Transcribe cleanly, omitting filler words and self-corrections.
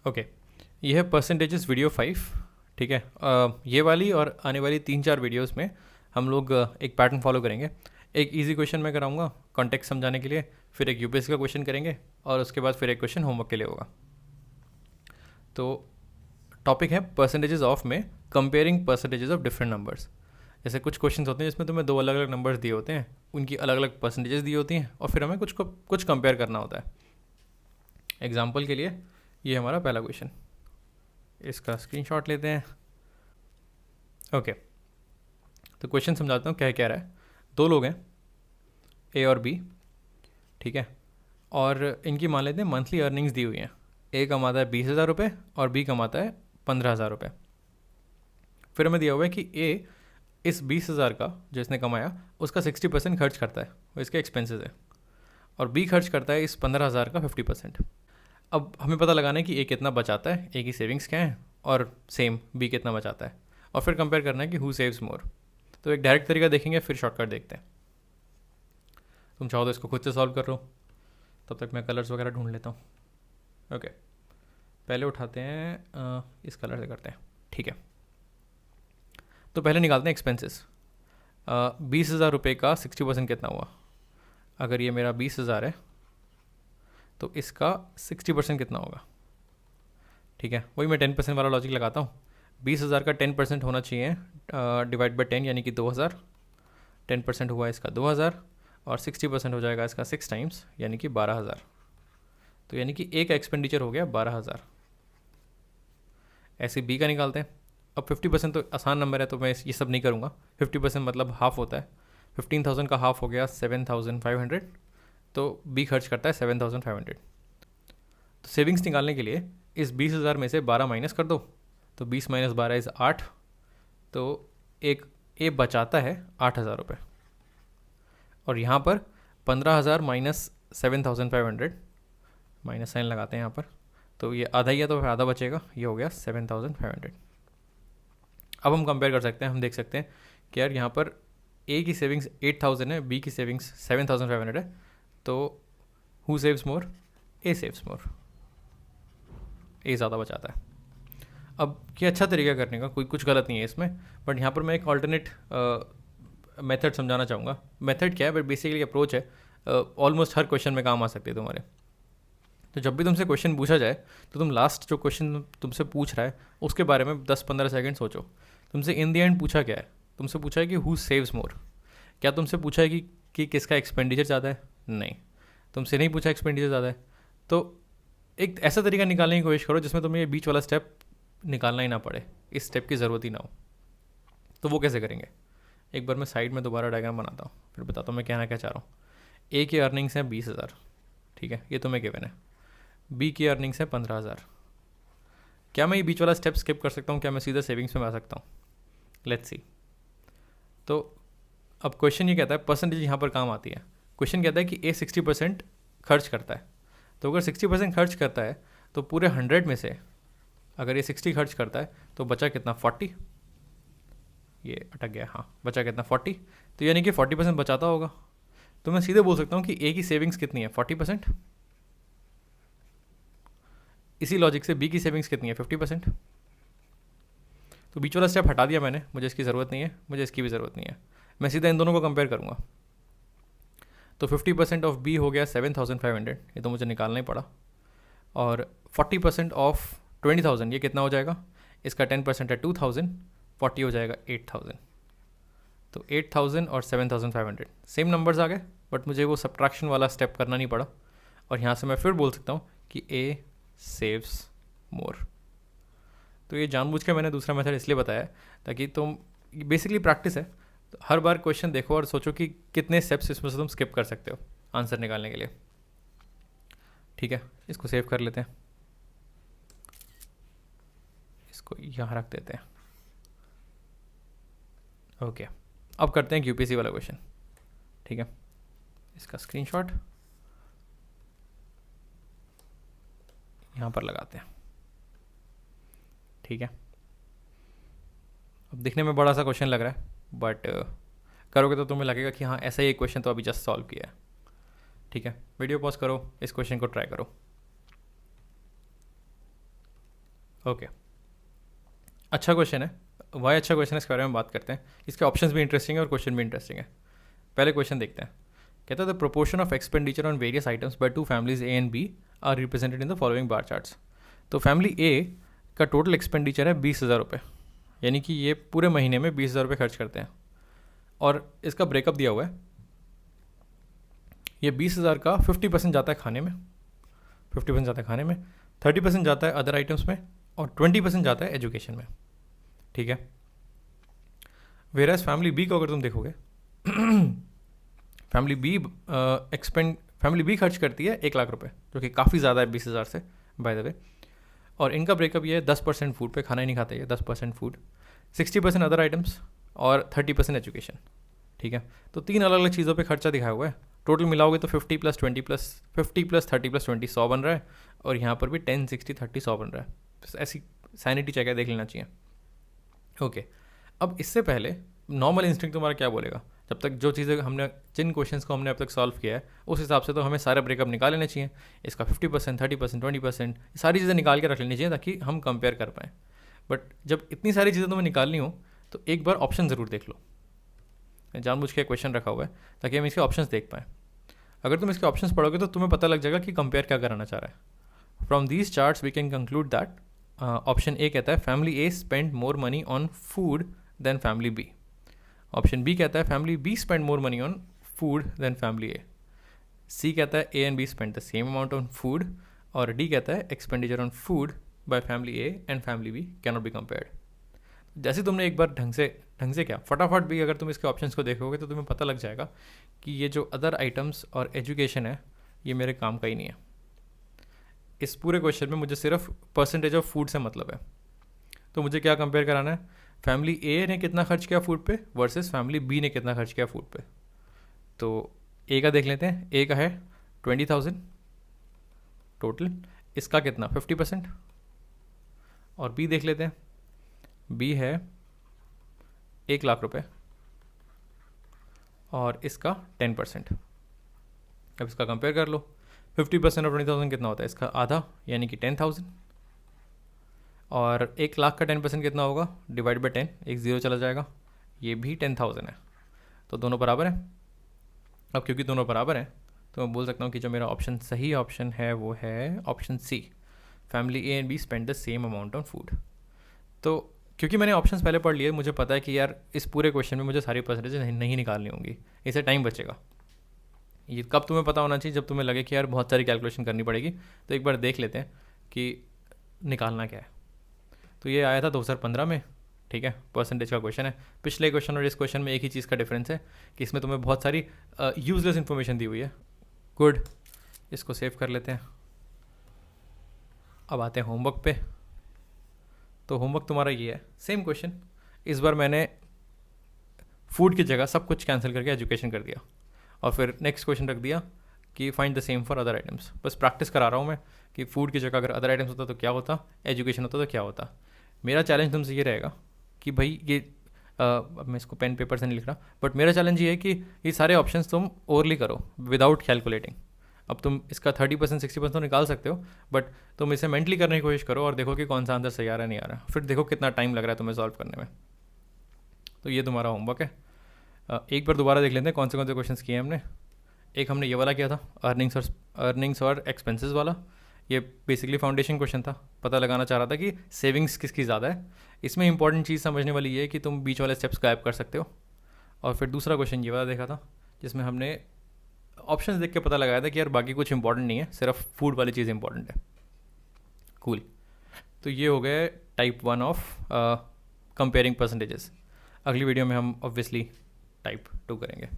Okay, ये है percentages video 5। ठीक है, ये वाली और आने वाली 3-4 वीडियोस में हम लोग एक पैटर्न फॉलो करेंगे। एक इजी क्वेश्चन मैं कराऊंगा कॉन्टेक्स्ट समझाने के लिए, फिर एक यूपीएससी का क्वेश्चन करेंगे और उसके बाद फिर एक क्वेश्चन होमवर्क के लिए होगा। तो टॉपिक है परसेंटेजेस ऑफ में comparing percentages of different numbers. जैसे कुछ क्वेश्चन होते हैं जिसमें तुम्हें 2 अलग अलग नंबर्स दिए होते हैं, उनकी अलग अलग परसेंटेजेस दी होती हैं और फिर हमें कुछ कंपेयर करना होता है। एग्जाम्पल के लिए ये हमारा पहला क्वेश्चन, इसका स्क्रीनशॉट लेते हैं। ओके, तो क्वेश्चन समझाता हूँ क्या कह रहा है। 2 लोग हैं, ए और बी, ठीक है, और इनकी मान लेते हैं मंथली अर्निंग्स दी हुई हैं। ए कमाता है 20,000 रुपये और बी कमाता है 15,000 रुपये। फिर हमें दिया हुआ है कि ए इस 20,000 का जो इसने कमाया उसका 60% खर्च करता है, वो इसके एक्सपेंसेस है, और बी खर्च करता है इस 15,000 का 50%। अब हमें पता लगाना है कि ए कितना बचाता है, ए की सेविंग्स क्या है, और सेम बी कितना बचाता है, और फिर कंपेयर करना है कि हु सेव्स मोर। तो एक डायरेक्ट तरीका देखेंगे, फिर शॉर्टकट देखते हैं। तुम चाहो तो इसको खुद से सॉल्व कर लो, तब तक मैं कलर्स वगैरह ढूंढ लेता हूँ। ओके, पहले उठाते हैं इस कलर से करते हैं, ठीक है। तो पहले निकालते हैं एक्सपेंसेस। 20,000 रुपये का 60% कितना हुआ। अगर ये मेरा 20,000 है तो इसका 60% कितना होगा। ठीक है, वही मैं 10% वाला लॉजिक लगाता हूँ। 20,000 का 10% होना चाहिए डिवाइड बाई 10 यानी कि 2,000। 10% हुआ इसका 2,000 और 60% हो जाएगा इसका 6 टाइम्स यानी कि 12,000। तो यानी कि ए का एक्सपेंडिचर हो गया 12,000। ऐसे बी का निकालते हैं। अब 50% तो आसान नंबर है तो मैं ये सब नहीं करूँगा। 50% मतलब हाफ होता है। 15,000 का हाफ हो गया 7,500, तो बी खर्च करता है 7,500। तो सेविंग्स निकालने के लिए इस 20,000 में से 12 माइनस कर दो, तो 20 माइनस 12 इज़ 8। तो एक ए बचाता है 8,000 रुपये, और यहाँ पर 15,000 माइनस 7,500 माइनस साइन लगाते हैं यहाँ पर, तो ये आधा ही है तो फिर आधा बचेगा, ये हो गया 7,500। अब हम कंपेयर कर सकते हैं, हम देख सकते हैं कि यार यहाँ पर ए की सेविंग्स 8,000 है, बी की सेविंग्स 7,500 है, तो who saves more, A saves more, A ज़्यादा बचाता है। अब ये अच्छा तरीका करने का, कोई कुछ गलत नहीं है इसमें, बट यहाँ पर मैं एक ऑल्टरनेट मेथड समझाना चाहूँगा। मेथड क्या है, बट बेसिकली अप्रोच है, ऑलमोस्ट हर क्वेश्चन में काम आ सकती है तुम्हारे। तो जब भी तुमसे क्वेश्चन पूछा जाए तो तुम लास्ट जो क्वेश्चन तुमसे पूछ रहा है उसके बारे में 10-15 सेकंड सोचो। तुमसे इन द एंड पूछा क्या है, तुमसे पूछा है कि हु सेव्स मोर। क्या तुमसे पूछा है कि किसका एक्सपेंडिचर ज़्यादा है? नहीं, तुमसे नहीं पूछा एक्सपेंडिचर ज़्यादा है। तो एक ऐसा तरीका निकालने की कोशिश करो जिसमें तुम्हें ये बीच वाला स्टेप निकालना ही ना पड़े, इस स्टेप की ज़रूरत ही ना हो। तो वो कैसे करेंगे, एक बार मैं साइड में दोबारा डायग्राम बनाता हूँ, फिर बताता हूँ मैं कहना क्या चाह रहा हूँ। ए की अर्निंग्स हैं 20,000, ठीक है, ये तुम्हें गिवन है। बी की अर्निंग्स है 15,000। क्या मैं ये बीच वाला स्टेप स्किप कर सकता हूँ? क्या मैं सीधा सेविंग्स में आ सकता हूँ? Let's see. तो अब क्वेश्चन ये कहता है, परसेंटेज यहाँ पर काम आती है। क्वेश्चन कहता है कि ए 60% खर्च करता है, तो अगर 60% खर्च करता है तो पूरे 100 में से अगर ये 60 खर्च करता है तो बचा कितना? 40। ये अटक गया, हाँ, बचा कितना? 40। तो यानी कि 40% बचाता होगा। तो मैं सीधे बोल सकता हूँ कि ए की सेविंग्स कितनी है? 40%। इसी लॉजिक से बी की सेविंग्स कितनी है? 50%। तो बीच वाला स्टेप हटा दिया मैंने, मुझे इसकी ज़रूरत नहीं है, मुझे इसकी भी ज़रूरत नहीं है। मैं सीधा इन दोनों को कंपेयर करूँगा। तो 50% ऑफ बी हो गया 7,500, ये तो मुझे निकालना ही पड़ा। और 40% ऑफ 20,000 ये कितना हो जाएगा? इसका 10% है 2,000, 40 हो जाएगा 8,000। तो 8,000 और 7,500 सेम नंबर्स आ गए, बट मुझे वो सब्ट्रैक्शन वाला स्टेप करना नहीं पड़ा। और यहाँ से मैं फिर बोल सकता हूँ कि ए सेव्स मोर। तो ये जानबूझ के मैंने दूसरा मेथड इसलिए बताया ताकि तुम, बेसिकली प्रैक्टिस है, तो हर बार क्वेश्चन देखो और सोचो कि कितने स्टेप्स इसमें से तुम स्किप कर सकते हो आंसर निकालने के लिए। ठीक है, इसको सेव कर लेते हैं, इसको यहाँ रख देते हैं। ओके, अब करते हैं यूपीएससी वाला क्वेश्चन। ठीक है, इसका स्क्रीनशॉट यहाँ पर लगाते हैं। ठीक है, अब दिखने में बड़ा सा क्वेश्चन लग रहा है, बट करोगे तो तुम्हें लगेगा कि हाँ ऐसा ही एक क्वेश्चन तो अभी जस्ट सॉल्व किया है। ठीक है, वीडियो पॉज करो, इस क्वेश्चन को ट्राई करो। ओके, अच्छा क्वेश्चन है। वाई अच्छा क्वेश्चन है इसके बारे में बात करते हैं। इसके ऑप्शंस भी इंटरेस्टिंग है और क्वेश्चन भी इंटरेस्टिंग है। पहले क्वेश्चन देखते हैं। कहता है the proportion of expenditure on various items by two families A and B are represented in the following bar charts. तो फैमिली ए का टोटल एक्सपेंडिचर है 20,000 रुपये, यानी कि ये पूरे महीने में 20,000 रुपये खर्च करते हैं। और इसका ब्रेकअप दिया हुआ है। ये 20,000 का 50% जाता है खाने में, 50% जाता है खाने में, 30% जाता है अदर आइटम्स में, और 20% जाता है एजुकेशन में। ठीक है। वेराज फैमिली बी को अगर तुम देखोगे फैमिली बी खर्च करती है 1 लाख रुपए, जो कि काफ़ी ज़्यादा है 20,000 से, बाय द वे। और इनका ब्रेकअप ये है 10% फूड पे, खाना ही नहीं खाते ये, 10% फूड, 60% अदर आइटम्स और 30% एजुकेशन। ठीक है। तो 3 अलग अलग चीज़ों पे खर्चा दिखाया हुआ है। टोटल मिलाओगे तो 50 + 20 + 50 + 30 + 20 100 बन रहा है। और यहाँ पर भी 10, 60, 30, 100 बन रहा है। ऐसी सैनिटी चेक है, देख लेना चाहिए। ओके, अब इससे पहले नॉर्मल इंस्टिंक्ट तुम्हारा क्या बोलेगा? जब तक जो चीज़ें हमने, जिन क्वेश्चंस को हमने अब तक सॉल्व किया है, उस हिसाब से तो हमें सारे ब्रेकअप निकाल लेने चाहिए। इसका 50%, 30%, 20%, सारी चीज़ें निकाल के रख लेनी चाहिए ताकि हम कंपेयर कर पाएँ। बट जब इतनी सारी चीज़ें तुम्हें निकालनी हो तो एक बार ऑप्शन ज़रूर देख लो। जानबूझ के क्वेश्चन रखा हुआ है ताकि हम इसके ऑप्शंस देख पाएँ। अगर तुम इसके ऑप्शंस पढ़ोगे तो तुम्हें पता लग जाएगा कि कंपेयर क्या कराना चाह रहा है। From these charts we can conclude that option A कहता है family A spend more money on food than family B. Option B कहता है family B spend more money on food than family A. C कहता है A and B spend the same amount on food. और D कहता है expenditure on food by family A and family B can not be compared. जैसे तुमने एक बार ढंग से क्या फटाफट भी अगर तुम इसके ऑप्शंस को देखोगे तो तुम्हें पता लग जाएगा कि ये जो अदर आइटम्स और एजुकेशन है ये मेरे काम का ही नहीं है। इस पूरे क्वेश्चन में मुझे सिर्फ परसेंटेज ऑफ फूड से मतलब है। तो मुझे क्या कंपेयर कराना है? फैमिली ए ने कितना खर्च किया फूड पे वर्सेस फैमिली बी ने कितना खर्च किया फूड पे। तो ए का देख लेते हैं। ए का है 20,000 टोटल, इसका कितना 50%। और बी देख लेते हैं। बी है 1 लाख रुपए और इसका 10%। अब इसका कंपेयर कर लो। 50% ऑफ 20,000 कितना होता है? इसका आधा, यानी कि 10,000। और 1 लाख का 10% कितना होगा? डिवाइड बाई 10, एक ज़ीरो चला जाएगा, ये भी 10,000 है। तो दोनों बराबर है। अब क्योंकि दोनों बराबर हैं तो मैं बोल सकता हूँ कि जो मेरा ऑप्शन सही ऑप्शन है वो है option C, family A and B spend the same amount on food. तो क्योंकि मैंने ऑप्शंस पहले पढ़ लिए, मुझे पता है कि यार इस पूरे क्वेश्चन में मुझे सारी परसेंटेज नहीं निकालनी होंगी, इससे टाइम बचेगा। ये कब तुम्हें पता होना चाहिए? जब तुम्हें लगे कि यार बहुत सारी कैलकुलेशन करनी पड़ेगी। तो एक बार देख लेते हैं कि निकालना क्या है। तो ये आया था 2015 में। ठीक है, परसेंटेज का क्वेश्चन है। पिछले क्वेश्चन और इस क्वेश्चन में एक ही चीज़ का डिफरेंस है कि इसमें तुम्हें बहुत सारी यूजलेस इन्फॉर्मेशन दी हुई है। गुड, इसको सेव कर लेते हैं। अब आते हैं होमवर्क पे। तो होमवर्क तुम्हारा ये है, सेम क्वेश्चन। इस बार मैंने फूड की जगह सब कुछ कैंसिल करके एजुकेशन कर दिया और फिर नेक्स्ट क्वेश्चन रख दिया कि find the same for other items. बस प्रैक्टिस करा रहा हूँ मैं कि फूड की जगह अगर अदर आइटम्स होता तो क्या होता, एजुकेशन होता तो क्या होता। मेरा चैलेंज तुमसे ये रहेगा कि भाई ये अब मैं इसको पेन पेपर से नहीं लिख रहा, बट मेरा चैलेंज ये है कि ये सारे ऑप्शंस तुम ओवरली करो विदाउट कैलकुलेटिंग। अब तुम इसका 30%, 60% तो निकाल सकते हो, बट तुम इसे मेंटली करने की कोशिश करो और देखो कि कौन सा आंसर सही आ रहा है नहीं आ रहा है। फिर देखो कितना टाइम लग रहा है तुम्हें सॉल्व करने में। तो ये तुम्हारा होमवर्क है। एक बार दोबारा देख लेते हैं कौन से क्वेश्चन किए हैं हमने। एक हमने ये वाला किया था, अर्निंग्स और एक्सपेंसेस वाला। ये बेसिकली फाउंडेशन क्वेश्चन था, पता लगाना चाह रहा था कि सेविंग्स किसकी ज़्यादा है। इसमें इंपॉर्टेंट चीज़ समझने वाली ये है कि तुम बीच वाले स्टेप्स गायब कर सकते हो। और फिर दूसरा क्वेश्चन ये वाला देखा था जिसमें हमने ऑप्शंस देख के पता लगाया था कि यार बाकी कुछ इंपॉर्टेंट नहीं है, सिर्फ फूड वाली चीज़ इंपॉर्टेंट है। कूल। तो ये हो गए टाइप 1 ऑफ कंपेयरिंग परसेंटेजेस। अगली वीडियो में हम ऑब्वियसली टाइप 2 करेंगे।